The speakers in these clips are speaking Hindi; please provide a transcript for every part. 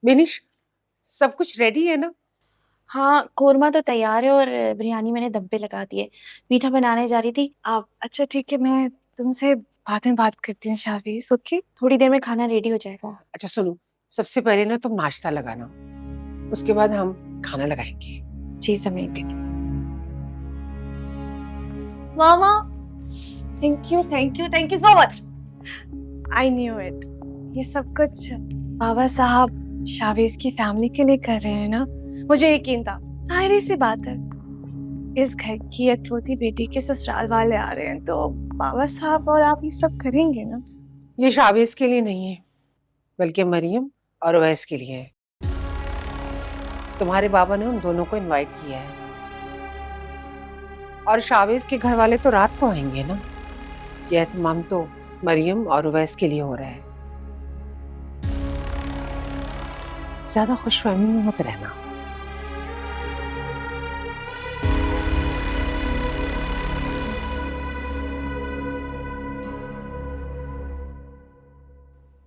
बेनिश, सब कुछ रेडी है ना? हाँ, कोरमा तो तैयार है और बिरयानी मैंने दम पे लगा दी है। मीठा बनाने जा रही थी। आप अच्छा ठीक है, मैं तुमसे बाद में बात करती हूँ शावीज। ओके, थोड़ी देर में खाना रेडी हो जाएगा। अच्छा सुनो, सबसे पहले ना तुम नाश्ता लगाना, उसके बाद हम खाना लगाएंगे। जी समझ गई। मामा, thank you so much. I knew it. ये सब कुछ बाबा साहब शावीज की फैमिली के लिए कर रहे हैं ना। मुझे यकीन था, जाहिर सी बात है, इस घर की इकलौती बेटी के ससुराल वाले आ रहे हैं तो बाबा साहब और आप ये सब करेंगे ना। ये शावेज के लिए नहीं है, बल्कि मरियम और अवैस के लिए है। तुम्हारे बाबा ने उन दोनों को इनवाइट किया है, और शावेज के घर वाले तो रात को आएंगे ना। यह एहतमाम तो मरियम और अवैस के लिए हो रहा है। ज्यादा खुशफहमी में मत रहना।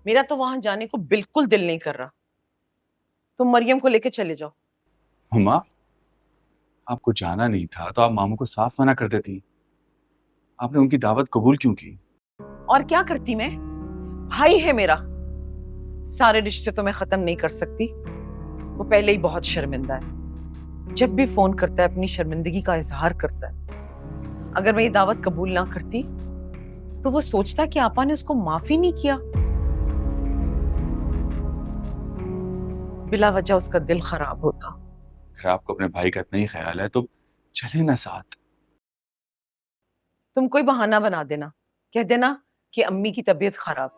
मेरा तो वहां जाने को बिल्कुल दिल नहीं कर रहा। तुम मरियम को लेके चले जाओ। हुमा, आपको जाना नहीं था तो आप मामू को साफ मना कर देती। आपने उनकी दावत कबूल क्यों की? और क्या करती मैं? भाई है मेरा। सारे रिश्ते तो मैं खत्म नहीं कर सकती। वो पहले ही बहुत शर्मिंदा है। जब भी फोन करता है अपनी शर्मिंदगी का इजहार करता है। अगर मैं ये दावत कबूल ना करती तो वो सोचता कि आपा ने उसको माफी नहीं किया। बिला वजह उसका दिल खराब होता। अगर आपको अपने भाई का इतना ही ख्याल है तो चले ना साथ। तुम कोई बहाना बना देना, कह देना कि अम्मी की तबीयत खराब।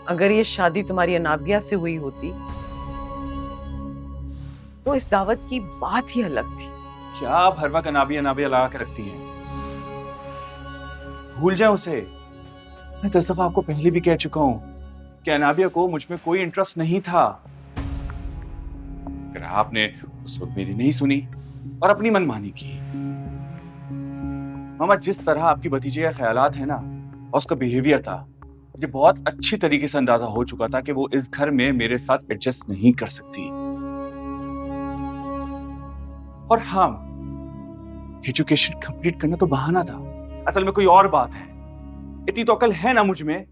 अगर ये शादी तुम्हारी अनाबिया से हुई होती तो इस दावत की बात ही अलग थी। क्या आप हर वक्त अनाबिया अनाबिया लगा के रखती हैं? भूल जाए उसे। मैं 10 दफा आपको पहले भी कह चुका हूं कि अनाबिया को मुझ में कोई इंटरेस्ट नहीं था। अगर आपने उस वक्त मेरी नहीं सुनी और अपनी मनमानी की। मामा, जिस तरह आपकी भतीजे का ख्यालात है ना और उसका बिहेवियर था, मुझे बहुत अच्छी तरीके से अंदाजा हो चुका था कि वो इस घर में मेरे साथ एडजस्ट नहीं कर सकती। और हाँ, एजुकेशन कंप्लीट करना तो बहाना था, असल में कोई और बात है। इतनी तो अकल है ना मुझ में।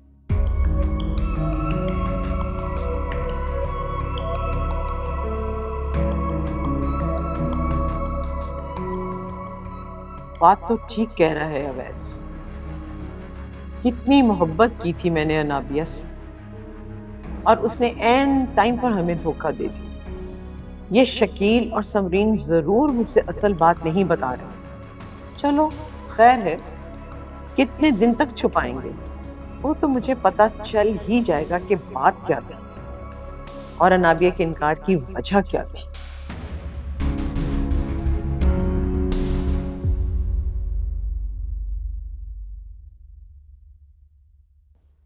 बात तो ठीक कह रहा है अवैस। कितनी मोहब्बत की थी मैंने अनाबिया से, और उसने एन टाइम पर हमें धोखा दे दिया। ये शकील और समरीन जरूर मुझसे असल बात नहीं बता रहे। चलो खैर है, कितने दिन तक छुपाएंगे? वो तो मुझे पता चल ही जाएगा कि बात क्या थी और अनाबिया के इनकार की वजह क्या थी।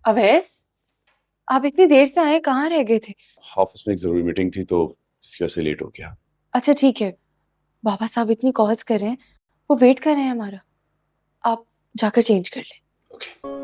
अवैस, आप इतनी देर से आए, कहाँ रह गए थे? ऑफिस में एक जरूरी मीटिंग थी तो जिसकी वजह से लेट हो गया। अच्छा ठीक है, बाबा साहब इतनी कॉल्स कर रहे हैं, वो वेट कर रहे हैं हमारा। आप जाकर चेंज कर ले। ओके।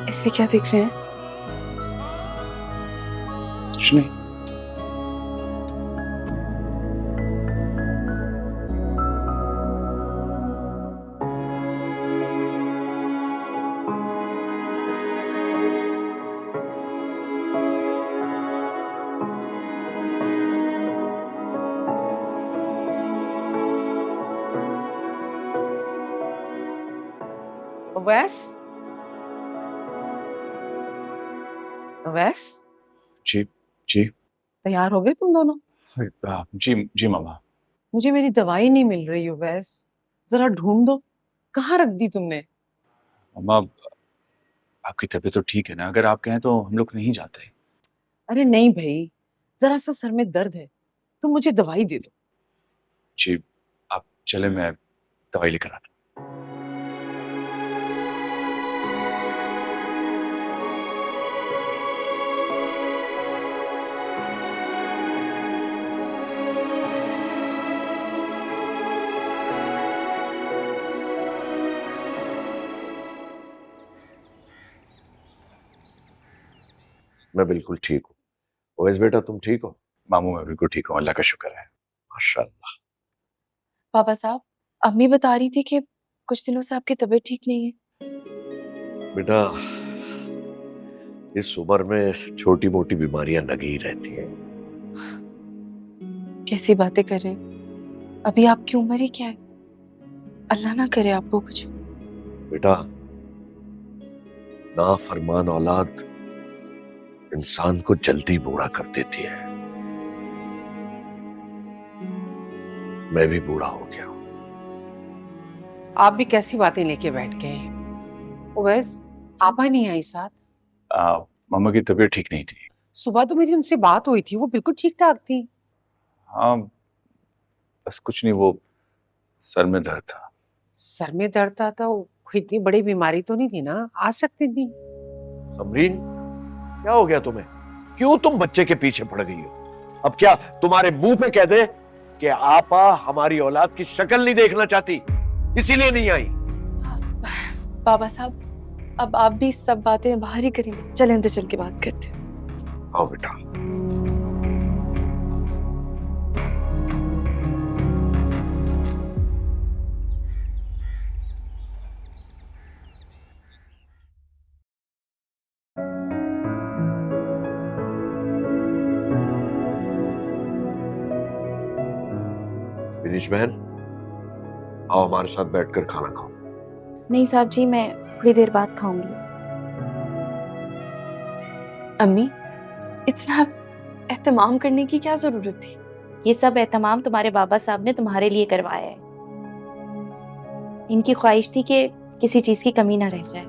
इससे क्या देख रहे हैं? कुछ नहीं। अवैस, अवैस, जी जी तैयार हो गए तुम दोनों? जी जी मामा। मुझे मेरी दवाई नहीं मिल रही अवैस, जरा ढूंढ दो, कहाँ रख दी तुमने? मामा आपकी तबीयत तो ठीक है ना? अगर आप कहें तो हम लोग नहीं जाते। अरे नहीं भाई, जरा सा सर में दर्द है, तुम मुझे दवाई दे दो। जी आप चले, मैं दवाई लेकर आता हूँ। मैं बिल्कुल ठीक हूँ। ओवैस बेटा तुम ठीक हो? मामू मैं बिल्कुल ठीक हूँ, अल्लाह का शुक्र है। माशाल्लाह। पापा साहब, अम्मी बता रही थी कि कुछ दिनों से आपकी तबीयत ठीक नहीं है। बेटा इस उम्र में छोटी मोटी बीमारियां लगी ही रहती हैं। कैसी बातें कर रहे हैं? अभी आपकी उम्र ही क्या है? अल्लाह ना करे आपको कुछ। बेटा नाफरमान औलाद इंसान को जल्दी बूढ़ा कर देती है। मैं भी बूढ़ा हो गया हूं। आप भी कैसी बातें लेके बैठ गए? उवैस, आपा नहीं आई साथ? मामा की तबीयत ठीक नहीं थी। सुबह तो मेरी उनसे बात हुई थी, वो बिल्कुल ठीक ठाक थी। हाँ बस कुछ नहीं, वो सर में दर्द था। सर में दर्द था तो कोई इतनी बड़ी बीमारी तो नहीं थी ना, आ सकती थी। समरीन क्या हो गया तुम्हें? क्यों तुम बच्चे के पीछे पड़ गई हो? अब क्या तुम्हारे मुंह पे कह दे कि आपा हमारी औलाद की शक्ल नहीं देखना चाहती, इसीलिए नहीं आई? बाबा साहब, अब आप भी सब बातें बाहर ही करेंगे। चलें अंदर चल के बात करते हैं। आओ बेटा। विनीश बहन आओ हमारे साथ बैठकर खाना खाओ। नहीं साहब जी, मैं थोड़ी देर बाद खाऊंगी। अम्मी, इतना एहतमाम करने की क्या जरूरत थी? ये सब एहतमाम तुम्हारे बाबा साहब ने तुम्हारे लिए करवाया है। इनकी ख्वाहिश थी कि किसी चीज की कमी ना रह जाए।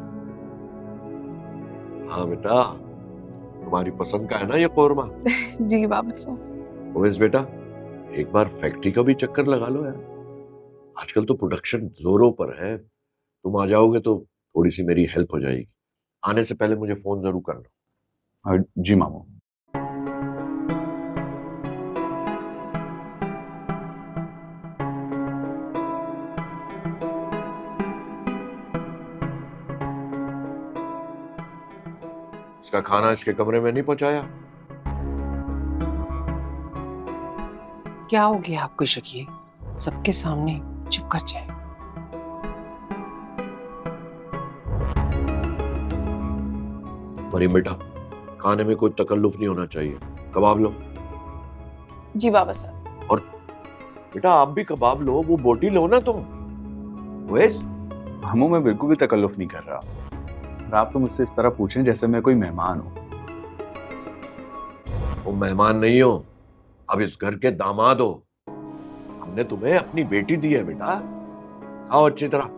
हाँ बेटा तुम्हारी पसंद का है ना ये कौरमा? जी बाबा साहब। ओवैस बेटा एक बार फैक्ट्री का भी चक्कर लगा लो यार। आजकल तो प्रोडक्शन जोरों पर है। तुम आ जाओगे तो थोड़ी सी मेरी हेल्प हो जाएगी। आने से पहले मुझे फोन जरूर करना। जी मामू। इसका खाना इसके कमरे में नहीं पहुंचाया? क्या हो गया आपको शकील? सबके सामने चुप कर जाए। मरियम बेटा खाने में कोई तकल्लुफ नहीं होना चाहिए। कबाब लो। जी बाबा साहब। और बेटा आप भी कबाब लो, वो बोटी लो ना तुम। ओवैस मामू मैं बिल्कुल भी तकल्लुफ नहीं कर रहा, और आप तो मुझसे इस तरह पूछें जैसे मैं कोई मेहमान हूँ। वो मेहमान नहीं हो, अब इस घर के दामाद हो। हमने तुम्हें अपनी बेटी दी है बेटा। खाओ अच्छी तरह।